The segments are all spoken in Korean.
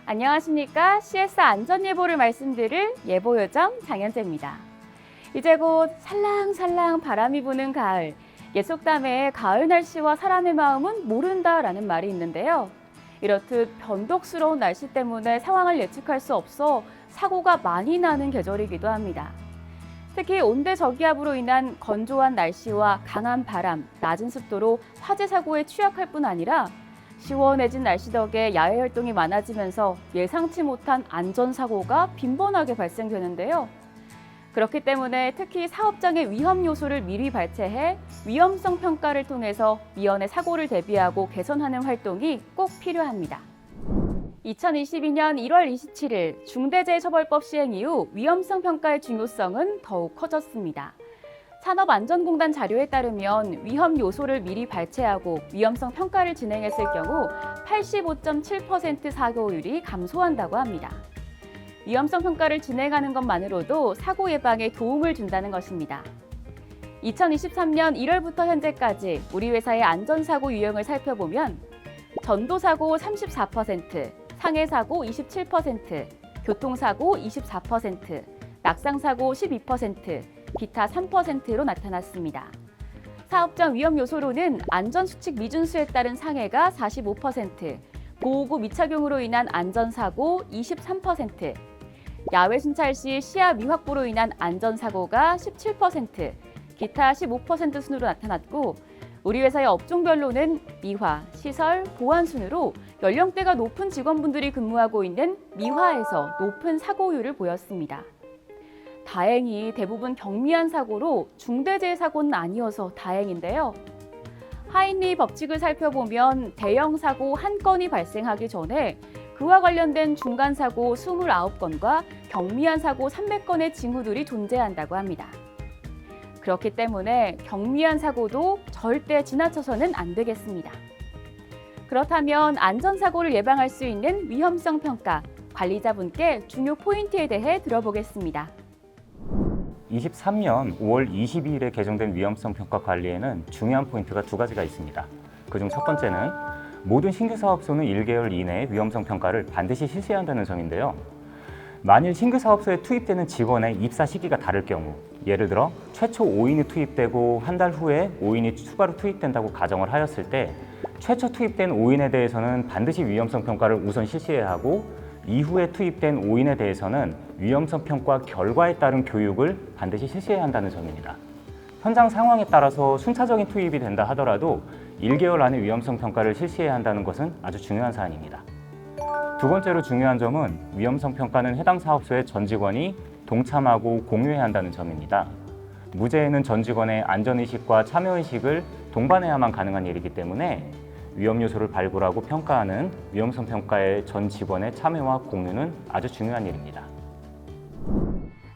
안녕하십니까? CS 안전예보를 말씀드릴 예보요정 장현재입니다. 이제 곧 살랑살랑 바람이 부는 가을, 옛 속담에 가을 날씨와 사람의 마음은 모른다라는 말이 있는데요. 이렇듯 변덕스러운 날씨 때문에 상황을 예측할 수 없어 사고가 많이 나는 계절이기도 합니다. 특히 온대저기압으로 인한 건조한 날씨와 강한 바람, 낮은 습도로 화재 사고에 취약할 뿐 아니라 시원해진 날씨 덕에 야외 활동이 많아지면서 예상치 못한 안전사고가 빈번하게 발생되는데요. 그렇기 때문에 특히 사업장의 위험 요소를 미리 발췌해 위험성 평가를 통해서 미연에 사고를 대비하고 개선하는 활동이 꼭 필요합니다. 2022년 1월 27일 중대재해처벌법 시행 이후 위험성 평가의 중요성은 더욱 커졌습니다. 산업안전공단 자료에 따르면 위험 요소를 미리 발췌하고 위험성 평가를 진행했을 경우 85.7% 사고율이 감소한다고 합니다. 위험성 평가를 진행하는 것만으로도 사고 예방에 도움을 준다는 것입니다. 2023년 1월부터 현재까지 우리 회사의 안전사고 유형을 살펴보면 전도사고 34%, 상해사고 27%, 교통사고 24%, 낙상사고 12%, 기타 3%로 나타났습니다. 사업장 위험 요소로는 안전수칙 미준수에 따른 상해가 45%, 보호구 미착용으로 인한 안전사고 23%, 야외 순찰 시 시야 미확보로 인한 안전사고가 17%, 기타 15% 순으로 나타났고 우리 회사의 업종별로는 미화, 시설, 보안 순으로 연령대가 높은 직원분들이 근무하고 있는 미화에서 높은 사고율을 보였습니다. 다행히 대부분 경미한 사고로 중대재해 사고는 아니어서 다행인데요. 하인리 법칙을 살펴보면 대형 사고 1건이 발생하기 전에 그와 관련된 중간 사고 29건과 경미한 사고 300건의 징후들이 존재한다고 합니다. 그렇기 때문에 경미한 사고도 절대 지나쳐서는 안 되겠습니다. 그렇다면 안전사고를 예방할 수 있는 위험성 평가, 관리자분께 중요 포인트에 대해 들어보겠습니다. 23년 5월 22일에 개정된 위험성 평가 관리에는 중요한 포인트가 두 가지가 있습니다. 그중 첫 번째는 모든 신규 사업소는 1개월 이내에 위험성 평가를 반드시 실시해야 한다는 점인데요. 만일 신규 사업소에 투입되는 직원의 입사 시기가 다를 경우, 예를 들어 최초 5인이 투입되고 한 달 후에 5인이 추가로 투입된다고 가정을 하였을 때 최초 투입된 5인에 대해서는 반드시 위험성 평가를 우선 실시해야 하고 이후에 투입된 5인에 대해서는 위험성 평가 결과에 따른 교육을 반드시 실시해야 한다는 점입니다. 현장 상황에 따라서 순차적인 투입이 된다 하더라도 1개월 안에 위험성 평가를 실시해야 한다는 것은 아주 중요한 사안입니다. 두 번째로 중요한 점은 위험성 평가는 해당 사업소의 전 직원이 동참하고 공유해야 한다는 점입니다. 무죄에는 전 직원의 안전의식과 참여의식을 동반해야만 가능한 일이기 때문에 위험 요소를 발굴하고 평가하는 위험성 평가의 전 직원의 참여와 공유는 아주 중요한 일입니다.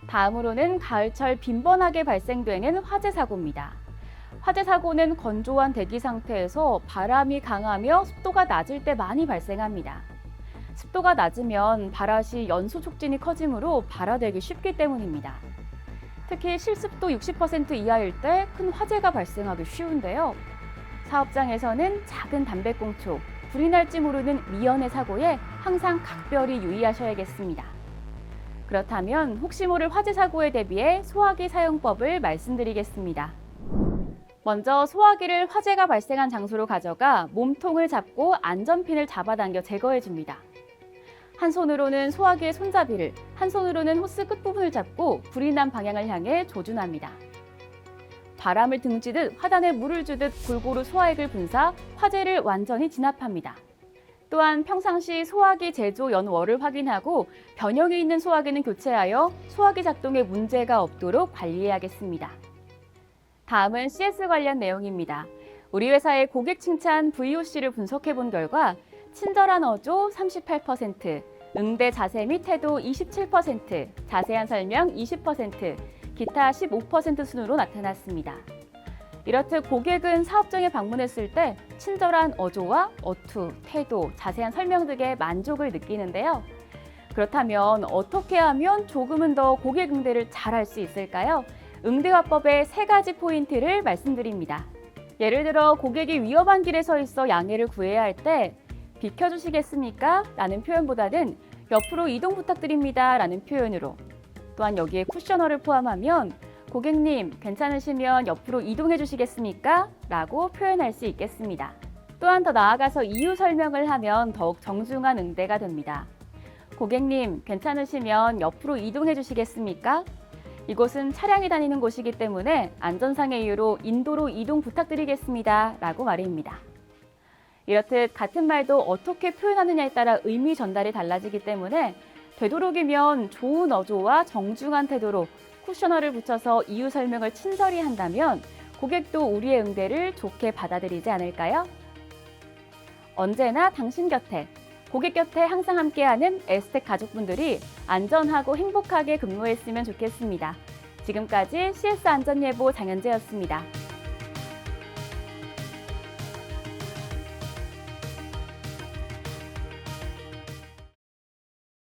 다음으로는 가을철 빈번하게 발생되는 화재 사고입니다. 화재 사고는 건조한 대기 상태에서 바람이 강하며 습도가 낮을 때 많이 발생합니다. 습도가 낮으면 발화 시 연소 촉진이 커지므로 발화되기 쉽기 때문입니다. 특히 실습도 60% 이하일 때 큰 화재가 발생하기 쉬운데요. 사업장에서는 작은 담배꽁초, 불이 날지 모르는 미연의 사고에 항상 각별히 유의하셔야겠습니다. 그렇다면 혹시 모를 화재 사고에 대비해 소화기 사용법을 말씀드리겠습니다. 먼저 소화기를 화재가 발생한 장소로 가져가 몸통을 잡고 안전핀을 잡아당겨 제거해줍니다. 한 손으로는 소화기의 손잡이를, 한 손으로는 호스 끝부분을 잡고 불이 난 방향을 향해 조준합니다. 바람을 등지듯 화단에 물을 주듯 골고루 소화액을 분사, 화재를 완전히 진압합니다. 또한 평상시 소화기 제조 연월을 확인하고 변형이 있는 소화기는 교체하여 소화기 작동에 문제가 없도록 관리해야겠습니다. 다음은 CS 관련 내용입니다. 우리 회사의 고객 칭찬 VOC를 분석해 본 결과 친절한 어조 38%, 응대 자세 및 태도 27%, 자세한 설명 20%, 기타 15% 순으로 나타났습니다. 이렇듯 고객은 사업장에 방문했을 때 친절한 어조와 어투, 태도, 자세한 설명 등에 만족을 느끼는데요. 그렇다면 어떻게 하면 조금은 더 고객 응대를 잘할 수 있을까요? 응대화법의 3가지 포인트를 말씀드립니다. 예를 들어 고객이 위험한 길에 서 있어 양해를 구해야 할 때 비켜주시겠습니까? 라는 표현보다는 옆으로 이동 부탁드립니다. 라는 표현으로, 또한 여기에 쿠셔너를 포함하면 고객님, 괜찮으시면 옆으로 이동해 주시겠습니까? 라고 표현할 수 있겠습니다. 또한 더 나아가서 이유 설명을 하면 더욱 정중한 응대가 됩니다. 고객님, 괜찮으시면 옆으로 이동해 주시겠습니까? 이곳은 차량이 다니는 곳이기 때문에 안전상의 이유로 인도로 이동 부탁드리겠습니다. 라고 말입니다. 이렇듯 같은 말도 어떻게 표현하느냐에 따라 의미 전달이 달라지기 때문에 되도록이면 좋은 어조와 정중한 태도로 쿠셔너를 붙여서 이유 설명을 친절히 한다면 고객도 우리의 응대를 좋게 받아들이지 않을까요? 언제나 당신 곁에, 고객 곁에 항상 함께하는 에스텍 가족분들이 안전하고 행복하게 근무했으면 좋겠습니다. 지금까지 CS 안전예보 장현재였습니다.